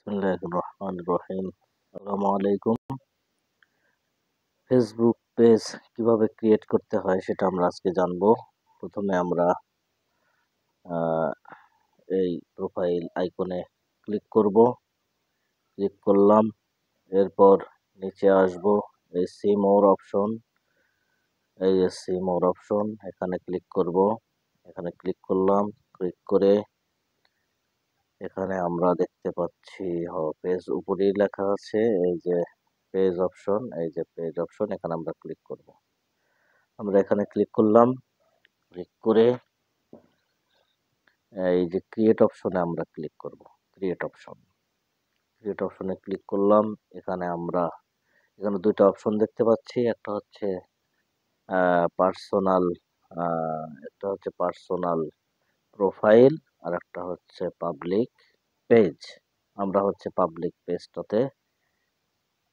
বিসমিল্লাহির রহমানির রহিম। আসসালামু আলাইকুম। ফেসবুক পেজ কিভাবে ক্রিয়েট করতে হয় সেটা আমরা আজকে জানবো। প্রথমে আমরা আহ, এই প্রোফাইল আইকনে ক্লিক করব। ক্লিক করলাম, এরপর নিচে আসব, এই সি মোর অপশন, এখানে ক্লিক করব। এখানে ক্লিক করলাম, ক্লিক করে এখানে আমরা দেখতে পাচ্ছি পেজ উপরেই লেখা আছে এই যে পেজ অপশন, এখানে আমরা ক্লিক করব। আমরা এখানে ক্লিক করলাম, ক্লিক করে এই যে ক্রিয়েট অপশনে আমরা ক্লিক করব। ক্রিয়েট অপশনে ক্লিক করলাম। এখানে দুইটা অপশন দেখতে পাচ্ছি, পার্সোনাল পার্সোনাল প্রোফাইল, আর একটা হচ্ছে পাবলিক পেজ। আমরা পাবলিক পেজটাতে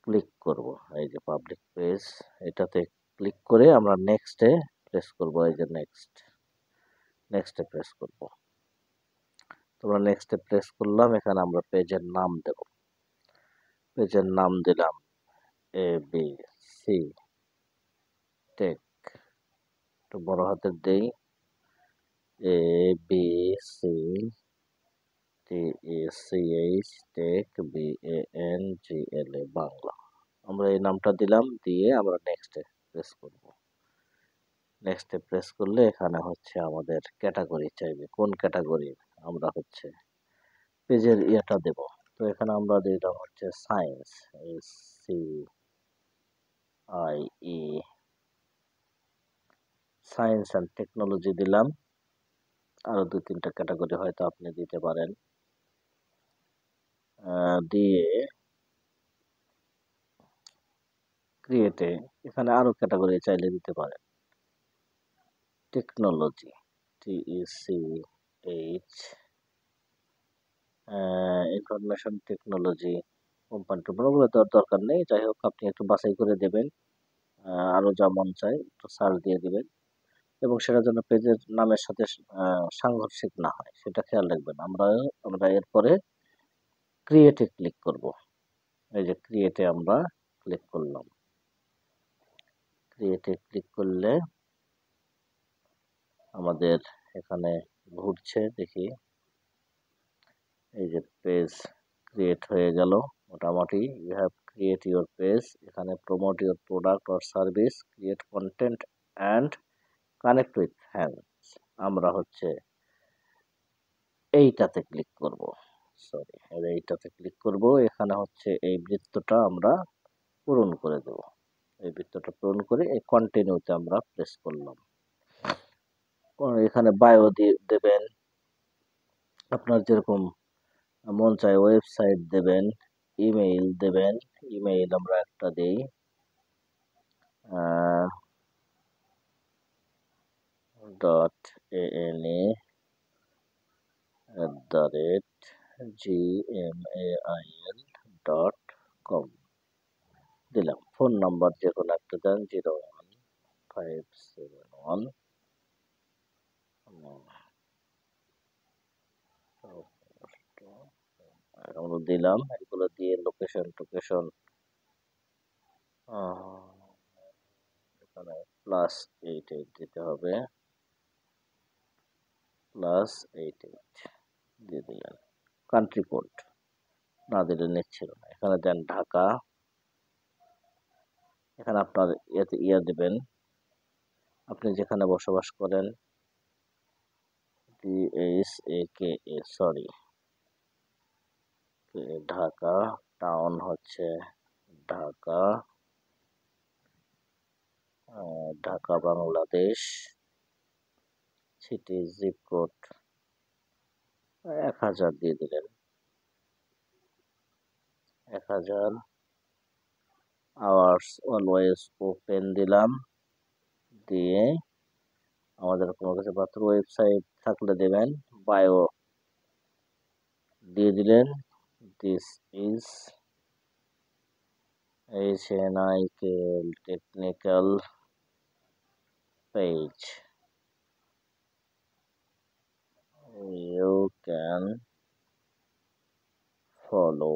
ক্লিক করব। এই যে পাবলিক পেজ, এটাতে ক্লিক করে আমরা নেক্সটে প্রেস করব। এই যে নেক্সটে প্রেস করব। তোমরা নেক্সটে প্রেস করলাম। এখানে আমরা পেজের নাম দেব। পেজের নাম দিলাম ABC টেক, একটু বড় হাতের দেই, ABCTECH টেক, BANGLA বাংলা। আমরা এই নামটা দিলাম, দিয়ে আমরা নেক্সটে প্রেস করব। নেক্সটে প্রেস করলে এখানে আমাদের ক্যাটাগরি চাইবে, কোন ক্যাটাগরি আমরা পেজের ইয়েটা দেব। তো এখানে আমরা দিলাম science, SCIE, science and technology দিলাম। আরো দুই তিনটা ক্যাটাগরি হয়তো আপনি দিতে পারেন। দিয়ে ক্রিয়েটে এখানে আরো ক্যাটাগরি চাইলে দিতে পারেন। Technology, TECH, information technology, company ওগুলো তো আর দরকার নেই। যাই হোক, আপনি একটু বাছাই করে দেবেন, আরো যা মন চায় একটু সার্চ দিয়ে দিবেন, এবং সেটার জন্য পেজের নামের সাথে সাংঘর্ষিক না হয় সেটা খেয়াল রাখবেন। আমরা এরপরে ক্রিয়েটে ক্লিক করব। এই যে ক্রিয়েটে আমরা ক্লিক করলাম। ক্রিয়েটে ক্লিক করলে আমাদের এখানে ঘুরছে, দেখি এই যে পেজ ক্রিয়েট হয়ে গেল মোটামুটি। You have create your page. এখানে promote your product or service, create content and connect with fans. আমরা এইটাতে ক্লিক করব। এইটাতে ক্লিক করব। এখানে এই বৃত্তটা আমরা পূরণ করে দেব। এই বৃত্তটা পূরণ করে এই কন্টিনিউতে আমরা প্রেস করলাম। এখানে বায়ো দিয়ে দেবেন, আপনার যেরকম মন চায়, ওয়েবসাইট দেবেন, ইমেইল দেবেন। ইমেইল আমরা একটা দিই, .ana@gmail.com দিলাম। ফোন নাম্বার যে কোনো একটা দেন, 01571। আমরা দিলাম, এগুলো দিয়ে লোকেশন এখানে +88 দিতে হবে, +88 দিয়ে দিলেন। কান্ট্রি কোড না দিলে নিচ্ছিল না, এখানে দেন ঢাকা। এখানে আপনার দেবেন, আপনি যেখানে বসবাস করেন, Dhaka. Town Dhaka, Dhaka Bangladesh. City zip code 1000 দিয়ে দিলেন, 1000। আওয়ার্স অলওয়েজ ওপেন দিলাম, দিয়ে আমাদের কোনো কিছু পাত্র ওয়েবসাইট থাকলে দেবেন, বায়ো দিয়ে দিলেন। This is HNIKL technical page, you can follow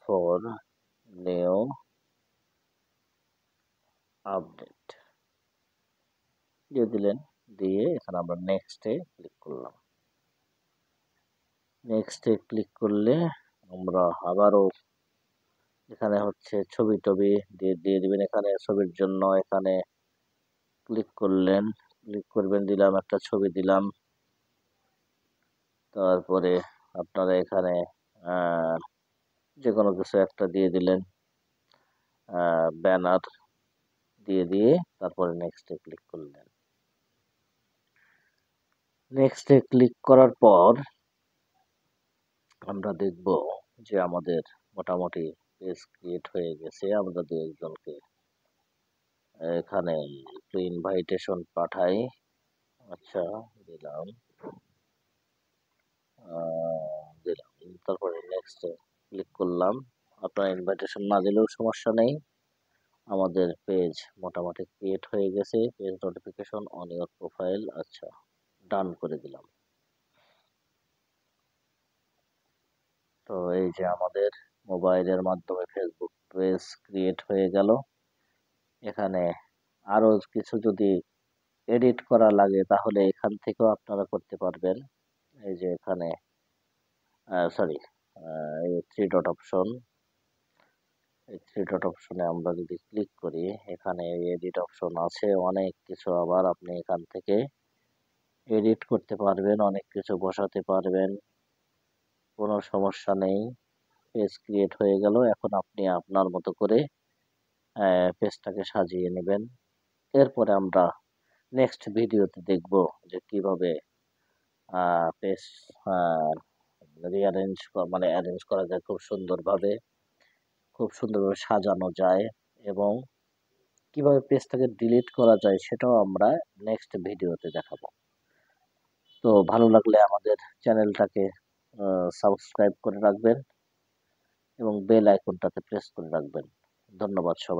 for new update দিয়ে দিলেন। দিয়ে এখানে আমরা নেক্সটে ক্লিক করলাম। নেক্সটে ক্লিক করলে আমরা আবারও এখানে হচ্ছে ছবি টবি দিয়ে দিবেন। এখানে ছবির জন্য এখানে ক্লিক করবেন, দিলাম একটা ছবি দিলাম। তারপরে আপনারা এখানে যে কোনো কিছু একটা দিয়ে দিলেন, ব্যানার দিয়ে তারপরে নেক্সটে ক্লিক করলেন। নেক্সটে ক্লিক করার পর আমরা দেখব যে আমাদের মোটামুটি পেজ ক্রিয়েট হয়ে গেছে। আমরা দু একজনকে এখানে একটু ইনভাইটেশন পাঠাই। আচ্ছা, দিলাম। তারপরে নেক্সটে ক্লিক করলাম। আপনার ইনভাইটেশন না দিলেও সমস্যা নেই, আমাদের পেজ মোটামুটি ক্রিয়েট হয়ে গেছে। Page notification on your profile, আচ্ছা ডান করে দিলাম। তো এই যে আমাদের মোবাইলের মাধ্যমে ফেসবুক পেজ ক্রিয়েট হয়ে গেল। এখানে আরো কিছু যদি এডিট করা লাগে তাহলে এখান থেকেও আপনারা করতে পারবেন। এই যে এখানে সরি, এই থ্রি ডট অপশন, এই থ্রি ডট অপশনে আমরা যদি ক্লিক করি, এখানে এডিট অপশন আছে অনেক কিছু। আবার আপনি এখান থেকে এডিট করতে পারবেন, অনেক কিছু বসাতে পারবেন, কোনো সমস্যা নেই। পেজ ক্রিয়েট হয়ে গেল। এখন আপনি আপনার মতো করে পেজটাকে সাজিয়ে নেবেন। এরপরে আমরা নেক্সট ভিডিওতে দেখব যে কিভাবে পেজ রিঅ্যারেঞ্জ মানে অ্যারেঞ্জ করা যায়, খুব সুন্দরভাবে সাজানো যায়, এবং কিভাবে পেজটাকে ডিলিট করা যায় সেটাও আমরা নেক্সট ভিডিওতে দেখাবো। তো ভালো লাগলে আমাদের চ্যানেলটাকে সাবস্ক্রাইব করে রাখবেন এবং বেল আইকনটাতে প্রেস করে রাখবেন। ধন্যবাদ সবাই।